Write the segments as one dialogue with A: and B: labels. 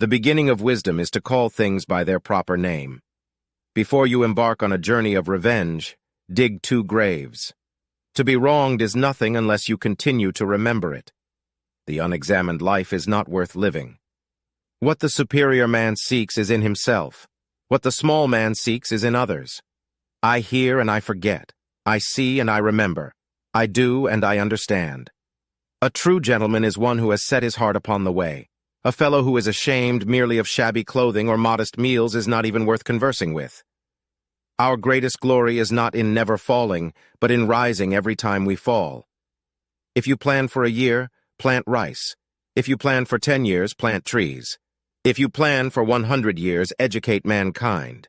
A: The beginning of wisdom is to call things by their proper name. Before you embark on a journey of revenge, dig 2 graves. To be wronged is nothing unless you continue to remember it. The unexamined life is not worth living. What the superior man seeks is in himself. What the small man seeks is in others. I hear and I forget. I see and I remember. I do and I understand. A true gentleman is one who has set his heart upon the way. A fellow who is ashamed merely of shabby clothing or modest meals is not even worth conversing with. Our greatest glory is not in never falling, but in rising every time we fall. If you plan for a year, plant rice. If you plan for 10 years, plant trees. If you plan for 100 years, educate mankind.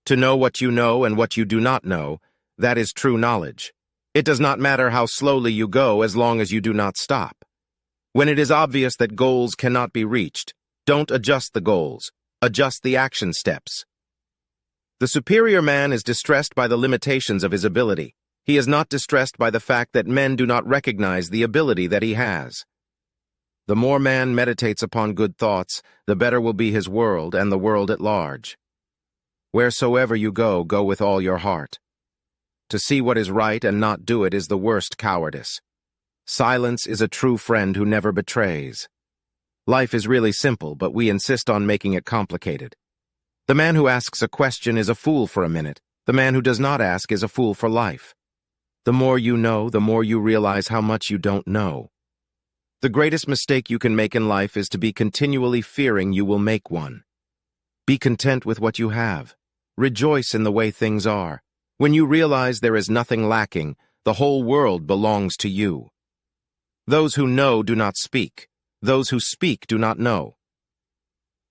A: To know what you know and what you do not know, that is true knowledge. It does not matter how slowly you go as long as you do not stop. When it is obvious that goals cannot be reached, don't adjust the goals, adjust the action steps. The superior man is distressed by the limitations of his ability. He is not distressed by the fact that men do not recognize the ability that he has. The more man meditates upon good thoughts, the better will be his world and the world at large. Wheresoever you go, go with all your heart. To see what is right and not do it is the worst cowardice. Silence is a true friend who never betrays. Life is really simple, but we insist on making it complicated. The man who asks a question is a fool for a minute. The man who does not ask is a fool for life. The more you know, the more you realize how much you don't know. The greatest mistake you can make in life is to be continually fearing you will make one. Be content with what you have. Rejoice in the way things are. When you realize there is nothing lacking, the whole world belongs to you. Those who know do not speak. Those who speak do not know.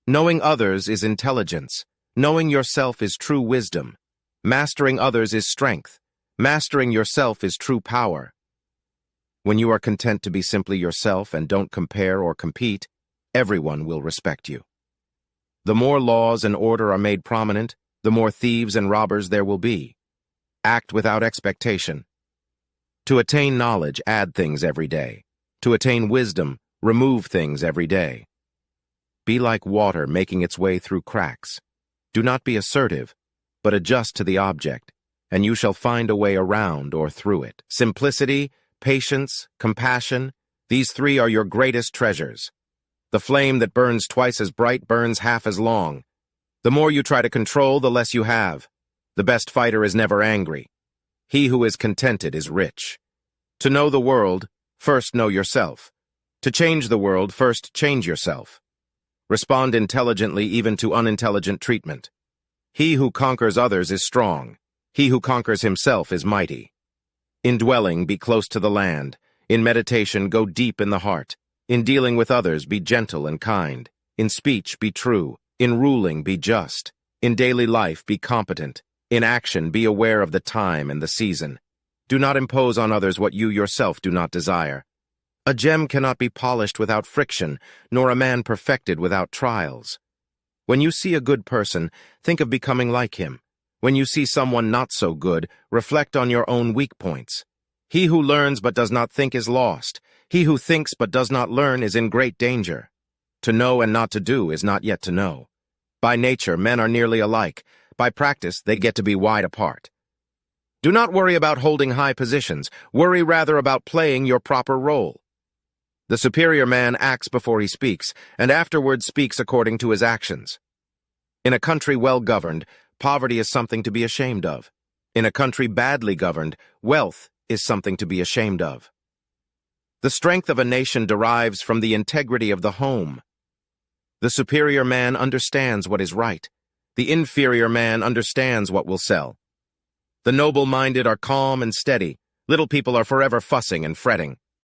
A: Knowing others is intelligence. Knowing yourself is true wisdom. Mastering others is strength. Mastering yourself is true power. When you are content to be simply yourself and don't compare or compete, everyone will respect you. The more laws and order are made prominent, the more thieves and robbers there will be. Act without expectation. To attain knowledge, add things every day. To attain wisdom, remove things every day. Be like water making its way through cracks. Do not be assertive, but adjust to the object, and you shall find a way around or through it. Simplicity, patience, compassion, these 3 are your greatest treasures. The flame that burns twice as bright burns half as long. The more you try to control, the less you have. The best fighter is never angry. He who is contented is rich. To know the world, first know yourself. To change the world, first change yourself. Respond intelligently even to unintelligent treatment. He who conquers others is strong. He who conquers himself is mighty. In dwelling, be close to the land. In meditation, go deep in the heart. In dealing with others, be gentle and kind. In speech, be true. In ruling, be just. In daily life, be competent. In action, be aware of the time and the season. Do not impose on others what you yourself do not desire. A gem cannot be polished without friction, nor a man perfected without trials. When you see a good person, think of becoming like him. When you see someone not so good, reflect on your own weak points. He who learns but does not think is lost. He who thinks but does not learn is in great danger. To know and not to do is not yet to know. By nature, men are nearly alike. By practice, they get to be wide apart. Do not worry about holding high positions. Worry rather about playing your proper role. The superior man acts before he speaks, and afterwards speaks according to his actions. In a country well governed, poverty is something to be ashamed of. In a country badly governed, wealth is something to be ashamed of. The strength of a nation derives from the integrity of the home. The superior man understands what is right. The inferior man understands what will sell. The noble-minded are calm and steady. Little people are forever fussing and fretting.